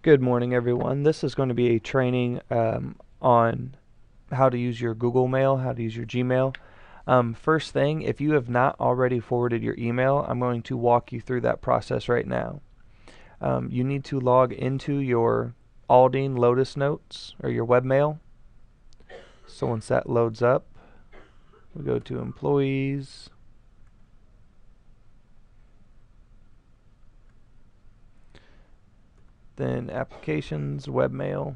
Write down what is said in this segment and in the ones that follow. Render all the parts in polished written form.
Good morning, everyone. This is going to be a training on how to use your Google Mail, how to use your Gmail. First thing, if you have not already forwarded your email, I'm going to walk you through that process right now. You need to log into your Aldine Lotus Notes or your webmail. So once that loads up, we go to Employees. Then Applications, Webmail.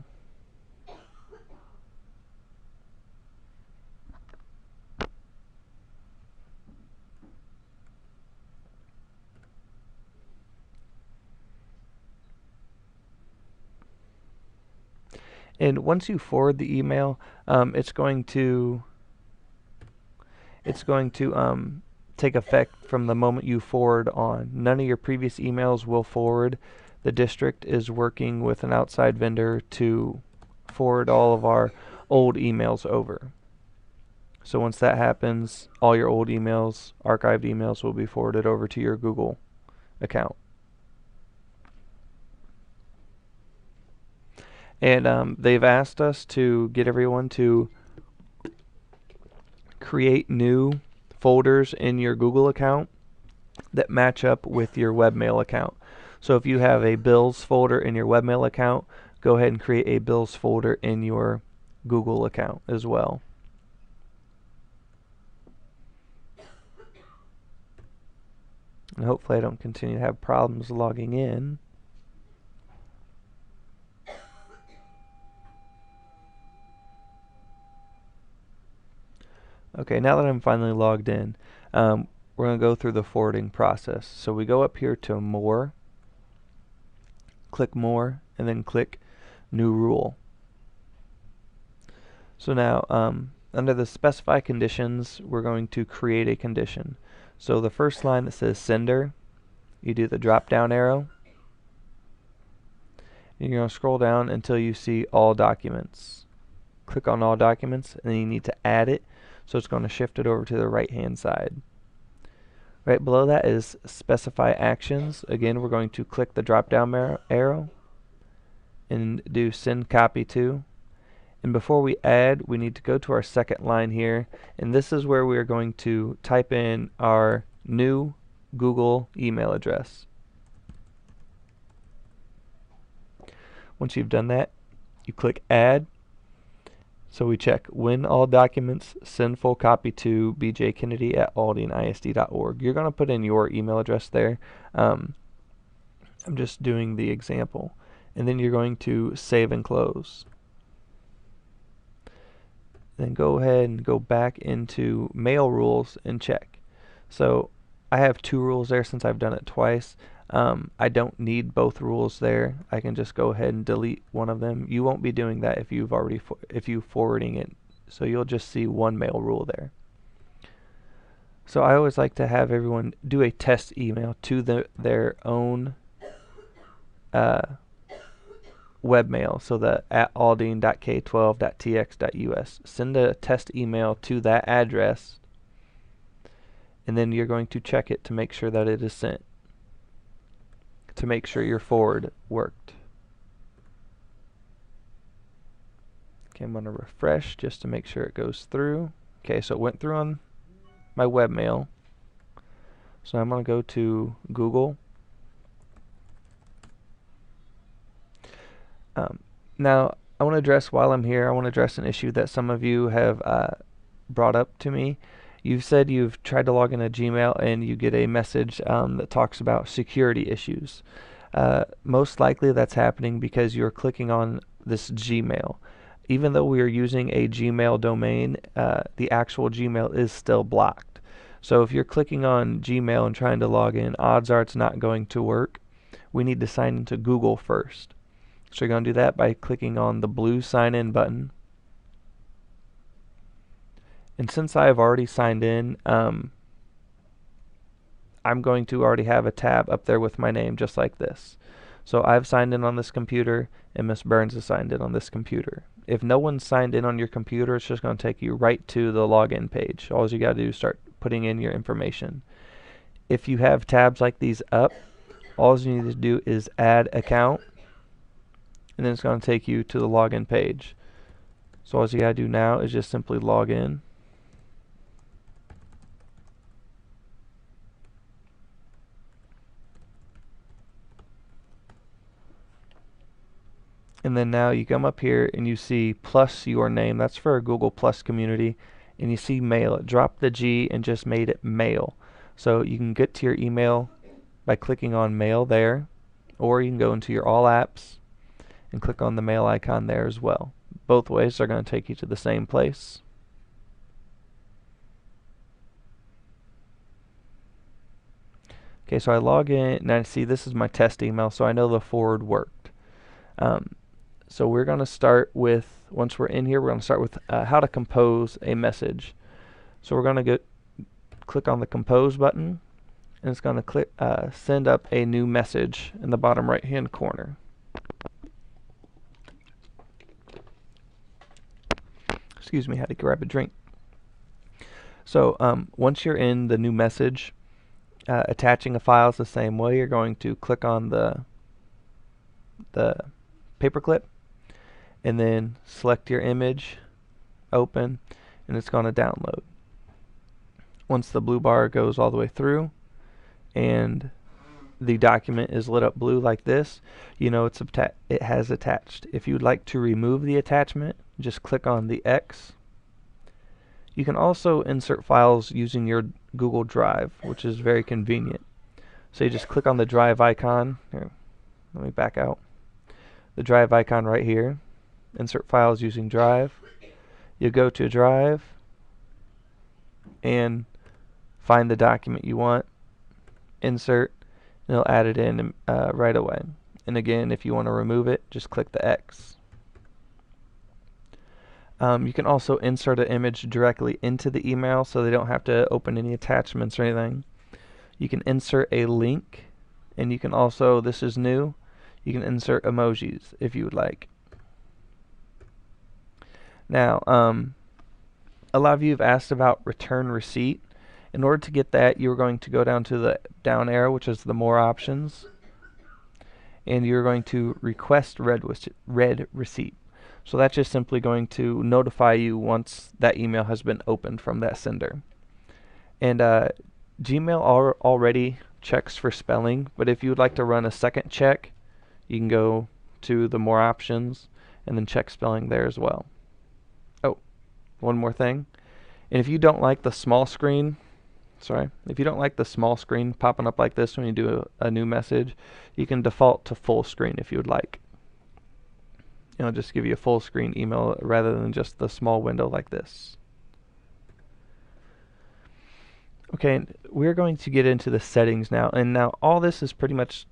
And once you forward the email, it's going to take effect from the moment you forward on. None of your previous emails will forward. The district is working with an outside vendor to forward all of our old emails over. So once that happens, all your old emails, archived emails, will be forwarded over to your Google account. And they've asked us to get everyone to create new folders in your Google account that match up with your webmail account. So if you have a bills folder in your webmail account, go ahead and create a bills folder in your Google account as well. And hopefully I don't continue to have problems logging in. Okay, now that I'm finally logged in, we're going to go through the forwarding process. So we go up here to More, click More, and then click New Rule. So now, under the Specify Conditions, we're going to create a condition. So the first line that says Sender, you do the drop-down arrow, and you're going to scroll down until you see All Documents. Click on All Documents, and then you need to add it, so it's going to shift it over to the right-hand side. Right below that is Specify Actions. Again, we're going to click the drop-down arrow and do Send Copy To. And before we add, we need to go to our second line here, and this is where we are going to type in our new Google email address. Once you've done that, you click Add. So we check when all documents, send full copy to bjkennedy@aldineisd.org. You're going to put in your email address there. I'm just doing the example. And then you're going to save and close. Then go ahead and go back into mail rules and check. So I have 2 rules there since I've done it twice. I don't need both rules there. I can just go ahead and delete one of them. You won't be doing that if you've already forwarding it, so you'll just see one mail rule there. So I always like to have everyone do a test email to their own webmail, so the @aldine.k12.tx.us. Send a test email to that address, and then you're going to check it to make sure that it is sent, to make sure your forward worked. Okay, I'm going to refresh just to make sure it goes through. Okay, so it went through on my webmail. So I'm going to go to Google. Now, I want to address, while I'm here, I want to address an issue that some of you have brought up to me. You've said you've tried to log into Gmail and you get a message that talks about security issues. Most likely that's happening because you're clicking on this Gmail. Even though we are using a Gmail domain, the actual Gmail is still blocked. So if you're clicking on Gmail and trying to log in, odds are it's not going to work. We need to sign into Google first. So you're going to do that by clicking on the blue sign in button. And since I have already signed in, I'm going to already have a tab up there with my name just like this. So I've signed in on this computer and Miss Burns has signed in on this computer. If no one's signed in on your computer, it's just going to take you right to the login page. All you got to do is start putting in your information. If you have tabs like these up, all you need to do is add account. and then it's going to take you to the login page. So all you got to do now is just simply log in. And then now you come up here and you see plus your name. That's for a Google Plus community. And you see mail. It dropped the G and just made it mail. So you can get to your email by clicking on mail there, or you can go into your all apps and click on the mail icon there as well. Both ways are going to take you to the same place. Okay, so I log in and I see this is my test email, so I know the forward worked. So we're going to start with, once we're in here, we're going to start with how to compose a message. So we're going to click on the compose button, and it's going to click send up a new message in the bottom right hand corner. Excuse me, had to grab a drink. So once you're in the new message, attaching a file is the same way. You're going to click on the paperclip and then select your image, open, and it's going to download. Once the blue bar goes all the way through and the document is lit up blue like this, you know it has attached. If you'd like to remove the attachment, just click on the X. You can also insert files using your Google Drive, which is very convenient. So you just click on the drive icon. Here, let me back out. The drive icon right here. Insert files using Drive. You go to Drive and find the document you want, insert, and it'll add it in right away. And again, if you want to remove it, just click the X. You can also insert an image directly into the email so they don't have to open any attachments or anything. You can insert a link, and you can also, this is new, you can insert emojis if you would like. Now, a lot of you have asked about return receipt. In order to get that, you're going to go down to the down arrow, which is the more options, and you're going to request read receipt. So that's just simply going to notify you once that email has been opened from that sender. And Gmail already checks for spelling, but if you would like to run a second check, you can go to the more options and then check spelling there as well. Oh, one more thing. And if you don't like the small screen, if you don't like the small screen popping up like this when you do a new message, you can default to full screen if you would like. It'll just give you a full screen email rather than just the small window like this. Okay, we're going to get into the settings now, and now all this is pretty much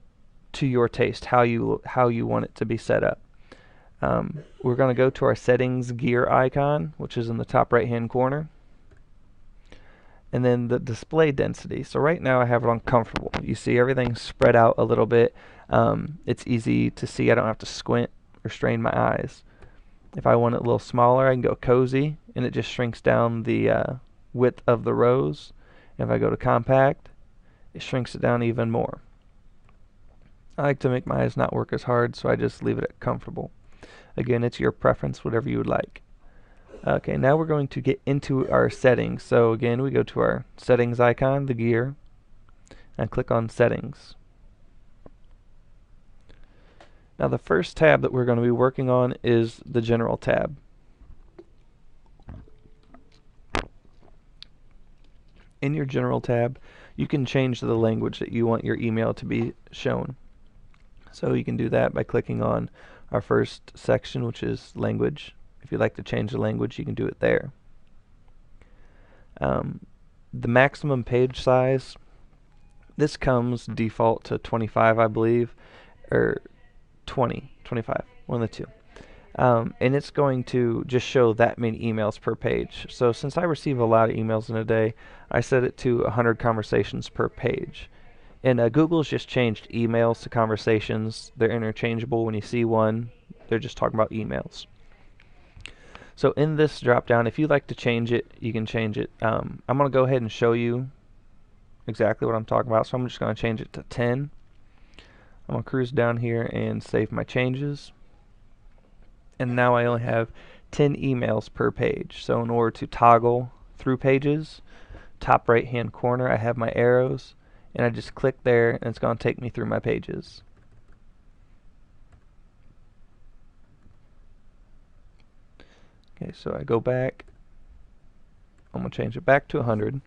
to your taste, how you want it to be set up. We're going to go to our settings gear icon, which is in the top right hand corner, and then the display density. So right now I have it on comfortable. You see everything spread out a little bit. It's easy to see. I don't have to squint or strain my eyes. If I want it a little smaller, I can go cozy, and it just shrinks down the width of the rows. And if I go to compact, it shrinks it down even more. I like to make my eyes not work as hard, so I just leave it at comfortable. Again, it's your preference, whatever you would like. Okay, now we're going to get into our settings. So again, we go to our settings icon, the gear, and click on settings. Now the first tab that we're going to be working on is the general tab. In your general tab, you can change the language that you want your email to be shown. So you can do that by clicking on our first section, which is language. If you'd like to change the language, you can do it there. The maximum page size, this comes default to 25, I believe, or 25, one of the two. And it's going to just show that many emails per page. So since I receive a lot of emails in a day, I set it to 100 conversations per page. And Google's just changed emails to conversations. They're interchangeable. When you see one, they're just talking about emails. So in this drop down, if you'd like to change it, you can change it. I'm going to go ahead and show you exactly what I'm talking about. So I'm just going to change it to 10. I'm going to cruise down here and save my changes. and now I only have 10 emails per page. So in order to toggle through pages, top right hand corner I have my arrows, and I just click there and it's going to take me through my pages. Okay, so I go back. I'm going to change it back to 100.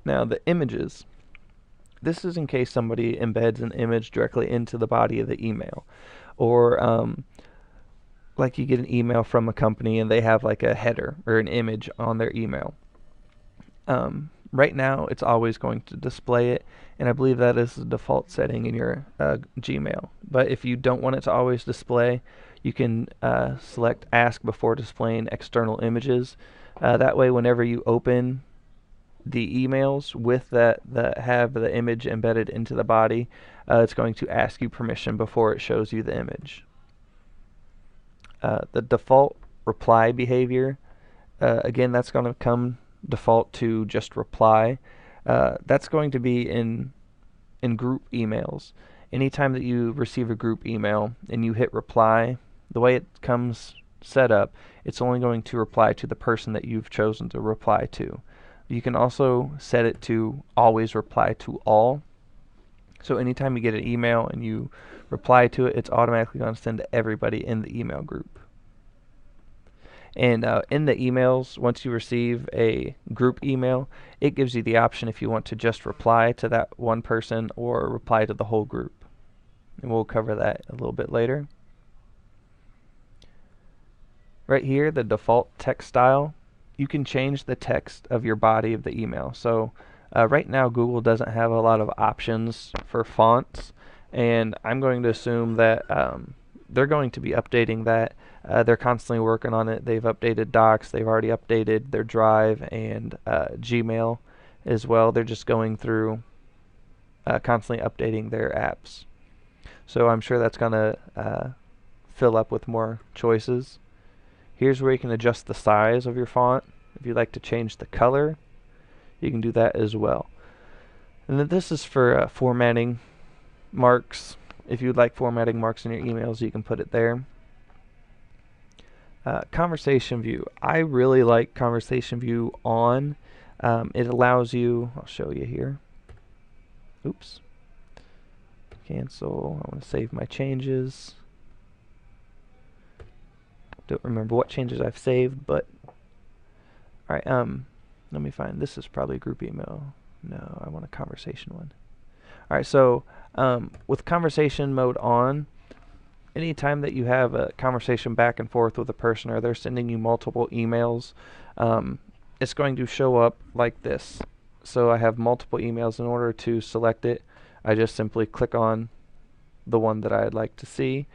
Now the images. This is in case somebody embeds an image directly into the body of the email, or like you get an email from a company and they have like a header or an image on their email. Right now it's always going to display it, and I believe that is the default setting in your Gmail. But if you don't want it to always display, you can select ask before displaying external images. That way whenever you open the emails with that have the image embedded into the body, it's going to ask you permission before it shows you the image. The default reply behavior, again, that's going to come default to just reply. That's going to be in group emails. Anytime that you receive a group email and you hit reply, the way it comes set up, it's only going to reply to the person that you've chosen to reply to. You can also set it to always reply to all. So anytime you get an email and you reply to it, it's automatically going to send to everybody in the email group. And in the emails, once you receive a group email, it gives you the option if you want to just reply to that one person or reply to the whole group. And we'll cover that a little bit later. Right here, the default text style, you can change the text of your body of the email. So right now Google doesn't have a lot of options for fonts, and I'm going to assume that they're going to be updating that. They're constantly working on it. They've updated Docs, they've already updated their Drive and Gmail as well. They're just going through constantly updating their apps. So I'm sure that's going to fill up with more choices. Here's where you can adjust the size of your font. If you'd like to change the color, you can do that as well. And then this is for formatting marks. If you'd like formatting marks in your emails, you can put it there. Conversation view. I really like conversation view on. It allows you, I'll show you here. Oops. Cancel. I want to save my changes. Don't remember what changes I've saved, but alright, let me find, this is probably a group email. No, I want a conversation one. Alright, so with conversation mode on, anytime that you have a conversation back and forth with a person or they're sending you multiple emails, it's going to show up like this. So I have multiple emails. In order to select it, I just simply click on the one that I'd like to see.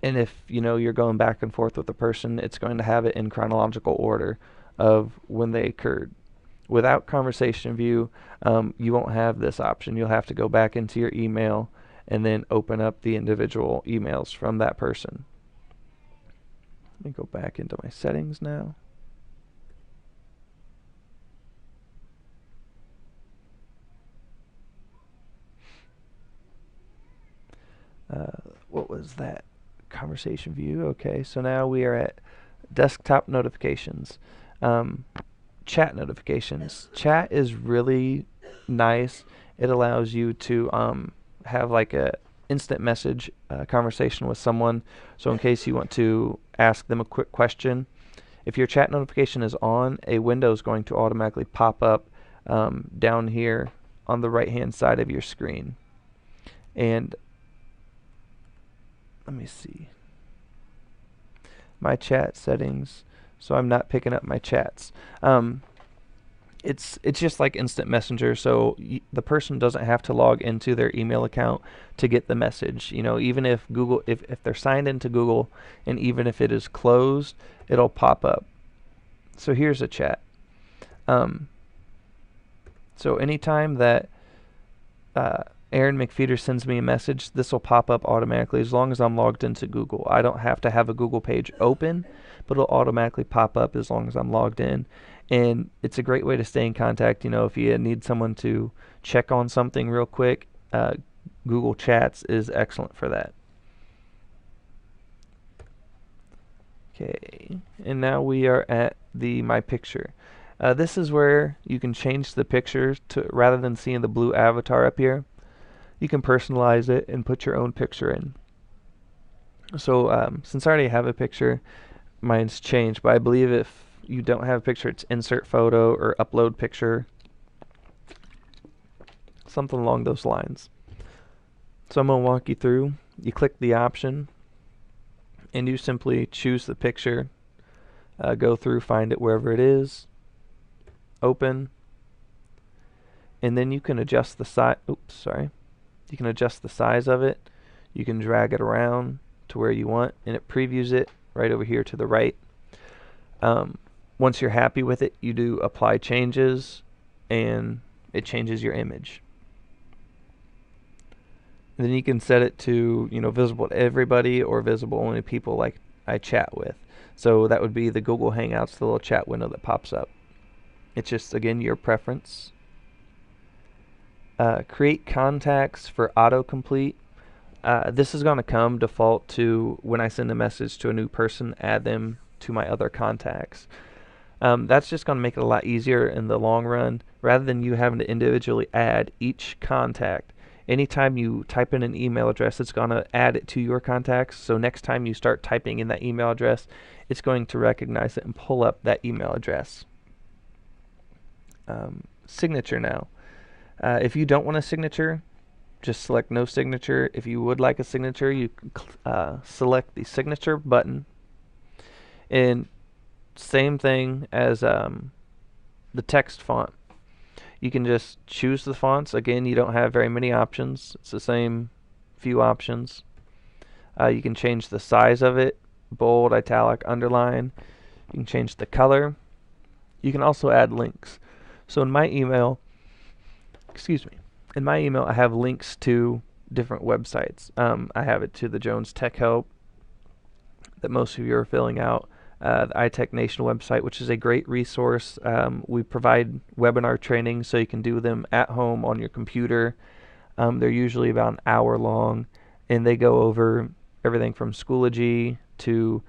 And if you're going back and forth with the person, it's going to have it in chronological order of when they occurred. Without conversation view, you won't have this option. You'll have to go back into your email and then open up the individual emails from that person. Let me go back into my settings now. What was that? Conversation view. Okay, so now we are at desktop notifications. Chat notifications. Chat is really nice. It allows you to have like a instant message conversation with someone. So in case you want to ask them a quick question, if your chat notification is on, a window is going to automatically pop up down here on the right hand side of your screen. And let me see my chat settings, so I'm not picking up my chats. It's just like instant messenger, so the person doesn't have to log into their email account to get the message. Even if Google, if they're signed into Google, and even if it is closed, it'll pop up. So here's a chat. So anytime that Aaron McFeeder sends me a message, this will pop up automatically as long as I'm logged into Google. I don't have to have a Google page open, but it'll automatically pop up as long as I'm logged in. And it's a great way to stay in contact. If you need someone to check on something real quick, Google Chats is excellent for that. Okay, and now we are at the My Picture. This is where you can change the picture to, rather than seeing the blue avatar up here, you can personalize it and put your own picture in. So since I already have a picture, mine's changed, but I believe if you don't have a picture, it's insert photo or upload picture, something along those lines. So I'm going to walk you through. You click the option, and you simply choose the picture, go through, find it wherever it is, open, and then you can adjust the size. Oops, sorry. You can adjust the size of it. You can drag it around to where you want, and it previews it right over here to the right. Once you're happy with it, you do apply changes, and it changes your image. And then you can set it to, visible to everybody or visible only to people like I chat with. So that would be the Google Hangouts, the little chat window that pops up. It's just, again, your preference. Create contacts for autocomplete. This is going to come default to when I send a message to a new person, add them to my other contacts. That's just going to make it a lot easier in the long run, rather than you having to individually add each contact. Anytime you type in an email address, it's going to add it to your contacts. So next time you start typing in that email address, it's going to recognize it and pull up that email address. Signature now. If you don't want a signature, just select no signature. If you would like a signature, you select the signature button. And same thing as the text font. You can just choose the fonts. Again, you don't have very many options. It's the same few options. You can change the size of it, bold, italic, underline. You can change the color. You can also add links. So in my email, I have links to different websites. I have it to the Jones Tech Help that most of you are filling out. The iTech Nation website, which is a great resource. We provide webinar training so you can do them at home on your computer. They're usually about an hour long, and they go over everything from Schoology to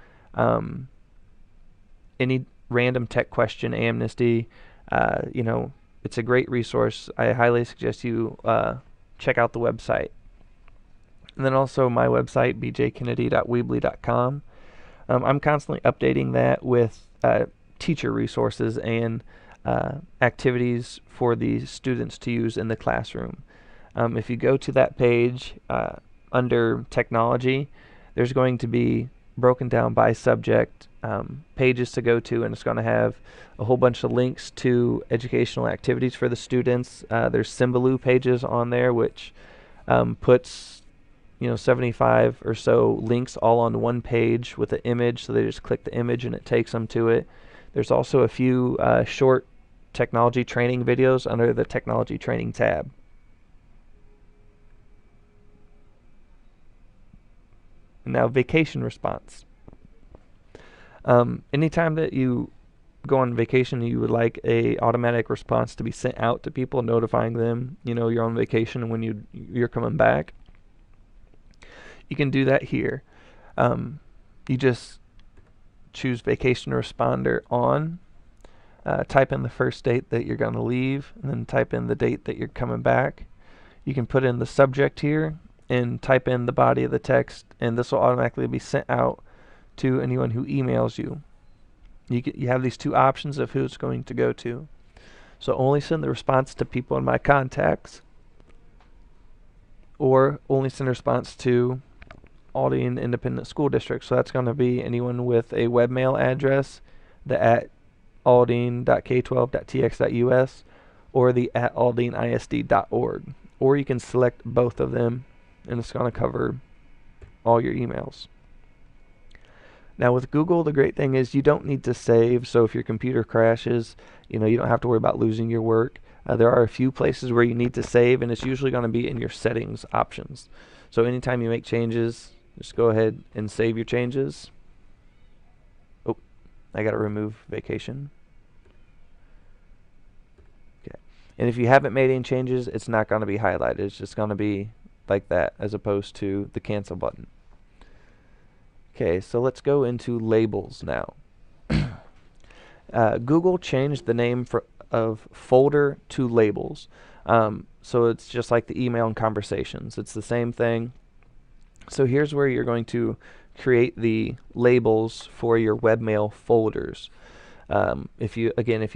any random tech question, Amnesty. It's a great resource. I highly suggest you check out the website. And then also my website, bjkennedy.weebly.com. I'm constantly updating that with teacher resources and activities for the students to use in the classroom. If you go to that page under technology, there's going to be broken down by subject pages to go to, and it's going to have a whole bunch of links to educational activities for the students. There's Symbaloo pages on there, which puts 75 or so links all on one page with an image, so they just click the image and it takes them to it. There's also a few short technology training videos under the technology training tab. And now vacation response. Anytime that you go on vacation, you would like a automatic response to be sent out to people, notifying them you're on vacation and when you're coming back. You can do that here. You just choose vacation responder on, type in the first date that you're going to leave, and then type in the date that you're coming back. You can put in the subject here and type in the body of the text, and this will automatically be sent out to anyone who emails you. You have these two options of who it's going to go to. So only send the response to people in my contacts, or only send a response to Aldine Independent School District. So that's going to be anyone with a webmail address, the at aldine.k12.tx.us, or the at aldineisd.org. Or you can select both of them, and it's going to cover all your emails. Now with Google, the great thing is you don't need to save. So if your computer crashes, you don't have to worry about losing your work. There are a few places where you need to save, and it's usually going to be in your settings options. So anytime you make changes, just go ahead and save your changes. Oh, I got to remove vacation. Okay. And if you haven't made any changes, it's not going to be highlighted. It's just going to be like that as opposed to the cancel button. Okay, so let's go into labels now. Google changed the name of folder to labels. So it's just like the email and conversations. It's the same thing. So here's where you're going to create the labels for your webmail folders. If you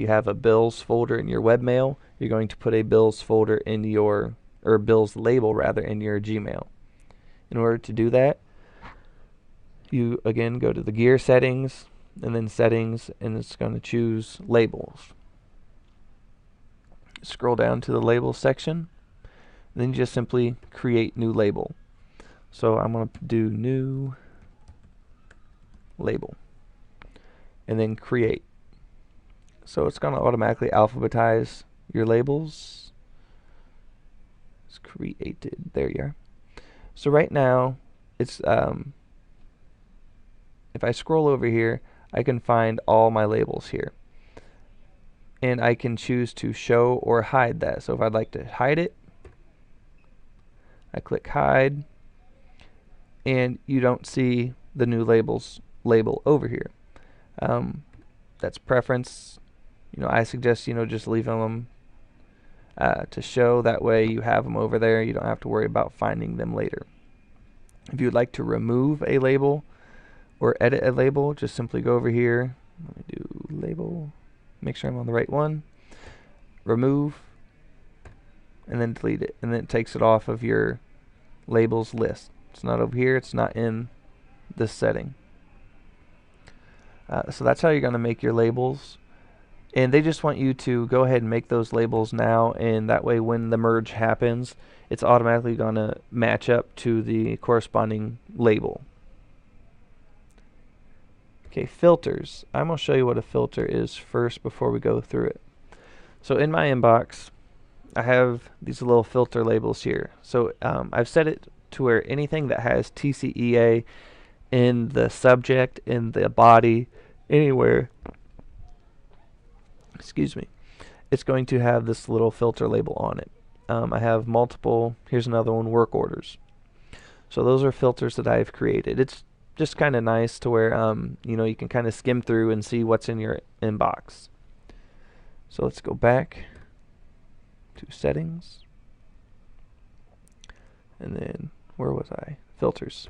have a bills folder in your webmail, you're going to put a bills folder in your, or bills label rather, in your Gmail. In order to do that, you again go to the gear settings and then settings, and it's going to choose labels. Scroll down to the labels section, and then you just simply create new label. So I'm going to do new label and then create. So it's going to automatically alphabetize your labels. It's created. There you are. So right now it's if I scroll over here, I can find all my labels here, and I can choose to show or hide that. So if I'd like to hide it, I click hide, and you don't see the new labels label over here. That's preference. I suggest just leaving them to show. That way you have them over there. You don't have to worry about finding them later. If you'd like to remove a label or edit a label, just simply go over here. Let me do label. Make sure I'm on the right one. Remove, and then delete it, and then it takes it off of your labels list. It's not over here. It's not in this setting. So that's how you're going to make your labels. And they just want you to go ahead and make those labels now, and that way when the merge happens, it's automatically going to match up to the corresponding label. Okay, filters. I'm going to show you what a filter is first before we go through it. So in my inbox, I have these little filter labels here. So I've set it to where anything that has TCEA in the subject, in the body, anywhere, excuse me, it's going to have this little filter label on it. I have multiple. Here's another one, work orders. So those are filters that I've created. It's just kind of nice to where you can kind of skim through and see what's in your inbox. So let's go back to settings, and then where was I? Filters.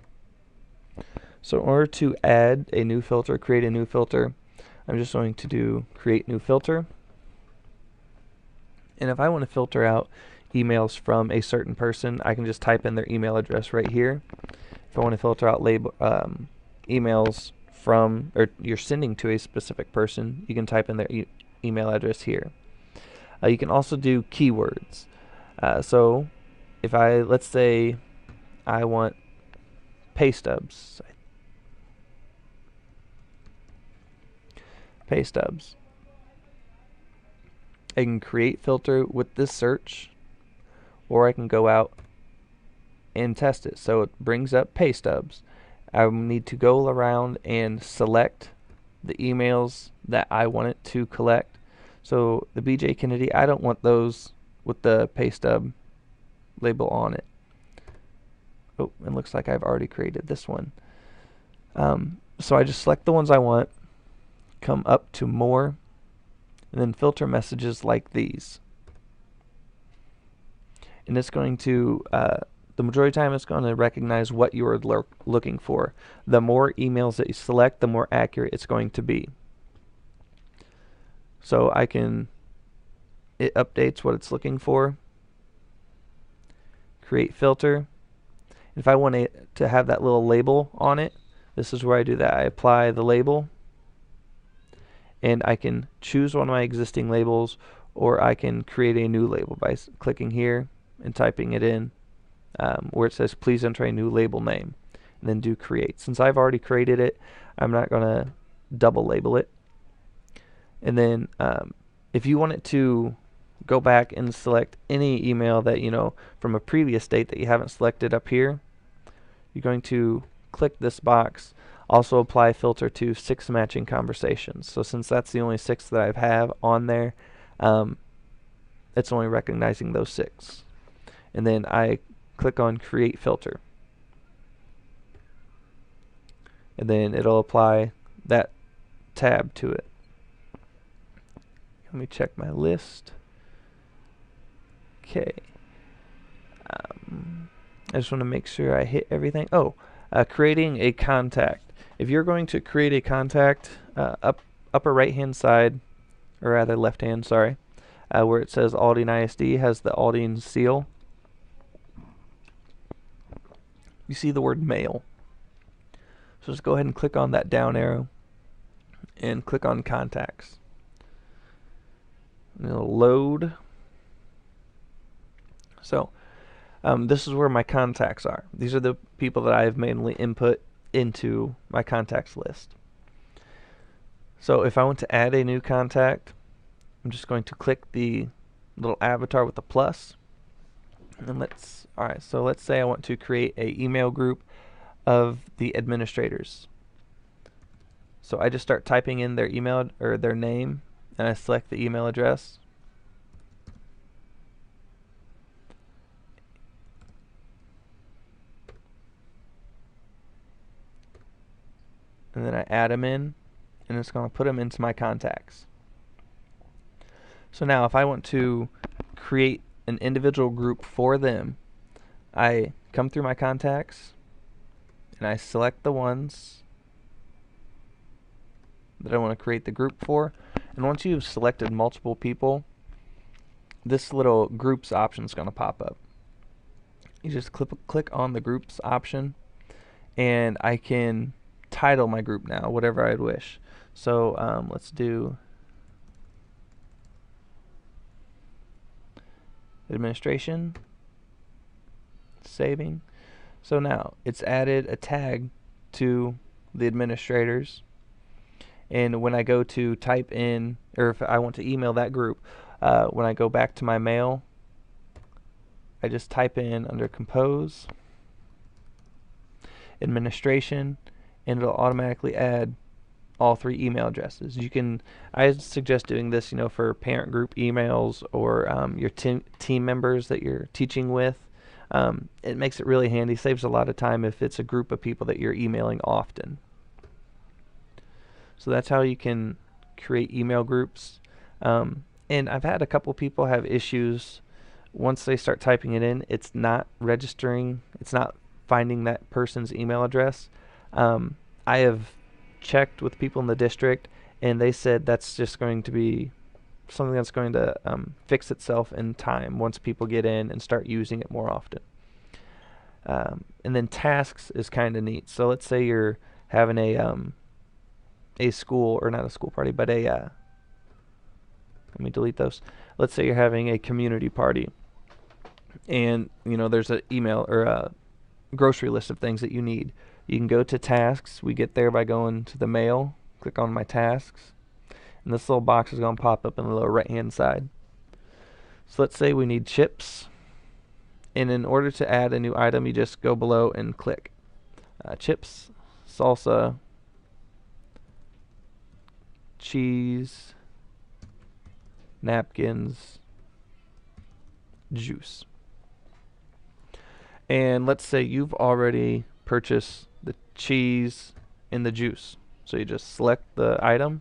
So in order to add a new filter, create a new filter, I'm just going to do create new filter. And if I want to filter out emails from a certain person, I can just type in their email address right here. If I want to filter out emails from, or you're sending to a specific person, you can type in their email address here. You can also do keywords. So if let's say I want pay stubs. Pay stubs. I can create filter with this search, or I can go out and test it. So it brings up pay stubs. I need to go around and select the emails that I want it to collect. So the BJ Kennedy, I don't want those with the pay stub label on it. Oh, it looks like I've already created this one. So I just select the ones I want, come up to more, and then filter messages like these. And it's going to, the majority of the time, it's going to recognize what you are looking for. The more emails that you select, the more accurate it's going to be. So it updates what it's looking for. Create filter. If I want it to have that little label on it, this is where I do that. I apply the label, and I can choose one of my existing labels, or I can create a new label by clicking here and typing it in where it says please enter a new label name, and then do create. Since I've already created it, I'm not going to double label it. And then if you want it to go back and select any email that from a previous date that you haven't selected up here, you're going to click this box. Also apply filter to 6 matching conversations. So since that's the only 6 that I have on there, it's only recognizing those 6. And then I click on create filter. and then it'll apply that tab to it. Let me check my list. Okay. I just want to make sure I hit everything. Oh, creating a contact. If you're going to create a contact, upper right hand side, or rather left hand, sorry, where it says Aldine ISD has the Aldine seal. You see the word mail. So just go ahead and click on that down arrow and click on contacts. And it'll load. So this is where my contacts are. These are the people that I have manually input into my contacts list. So if I want to add a new contact, I'm just going to click the little avatar with the plus. And let's say I want to create a email group of the administrators. So I just start typing in their email or their name, and I select the email address. And then I add them in, and it's going to put them into my contacts. So now if I want to create an individual group for them, I come through my contacts and I select the ones that I want to create the group for. And once you've selected multiple people, this little groups option is going to pop up. You just click on the groups option, and I can title my group now whatever I'd wish. So let's do administration, saving. So now it's added a tag to the administrators, and when I go to type in, or if I want to email that group, when I go back to my mail, I just type in under compose administration, and it'll automatically add all 3 email addresses. I suggest doing this, for parent group emails or your team members that you're teaching with. It makes it really handy, saves a lot of time if it's a group of people that you're emailing often. So that's how you can create email groups. And I've had a couple people have issues once they start typing it in. It's not registering. It's not finding that person's email address. I have checked with people in the district, and they said that's just going to be something that's going to fix itself in time once people get in and start using it more often. And then tasks is kind of neat. So let's say you're having a school, or not a school party, but let me delete those. Let's say you're having a community party, and there's an email or a grocery list of things that you need. You can go to tasks. We get there by going to the mail, click on my tasks, and this little box is going to pop up in the lower right hand side. So let's say we need chips, and in order to add a new item, you just go below and click chips, salsa, cheese, napkins, juice. And let's say you've already purchased the cheese and the juice. So you just select the item,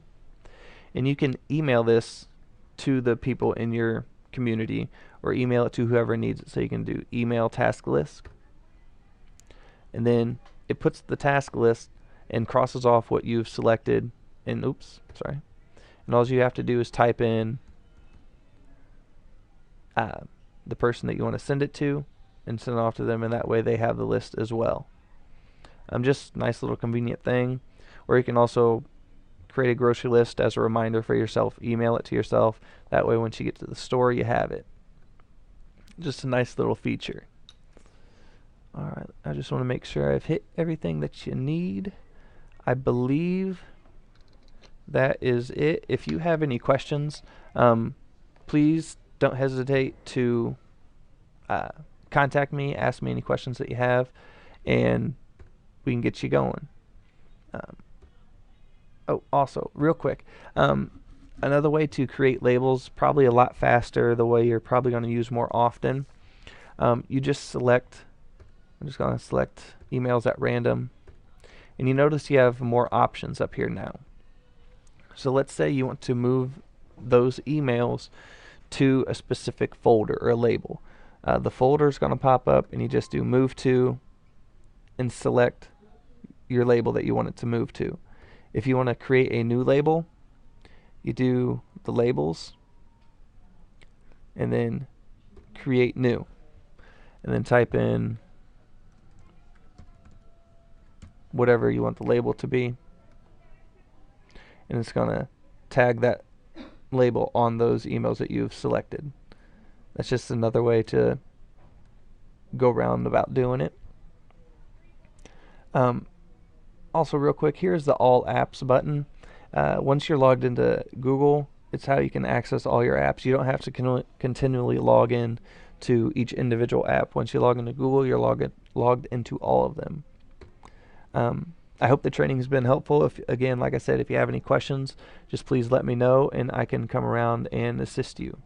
and you can email this to the people in your community, or email it to whoever needs it. So you can do email task list, and then it puts the task list and crosses off what you've selected. And and all you have to do is type in the person that you want to send it to and send it off to them, and that way they have the list as well. Just a nice little convenient thing. Or you can also create a grocery list as a reminder for yourself, email it to yourself. That way once you get to the store, you have it. Just a nice little feature. Alright, I just want to make sure I've hit everything that you need. I believe that is it. If you have any questions, please don't hesitate to contact me, ask me any questions that you have, and we can get you going. Also, real quick, another way to create labels, probably a lot faster, the way you're probably going to use more often, you just select, I'm just going to select emails at random, And you notice you have more options up here now. So let's say you want to move those emails to a specific folder or a label. The folder is going to pop up, and you just do move to and select your label that you want it to move to. If you want to create a new label, you do the labels and then create new, and then type in whatever you want the label to be, and it's going to tag that label on those emails that you've selected. That's just another way to go around about doing it. Also, real quick, here's the All Apps button. Once you're logged into Google, it's how you can access all your apps. You don't have to continually log in to each individual app. Once you log into Google, you're logged into all of them. I hope the training has been helpful. Again, like I said, if you have any questions, just please let me know, and I can come around and assist you.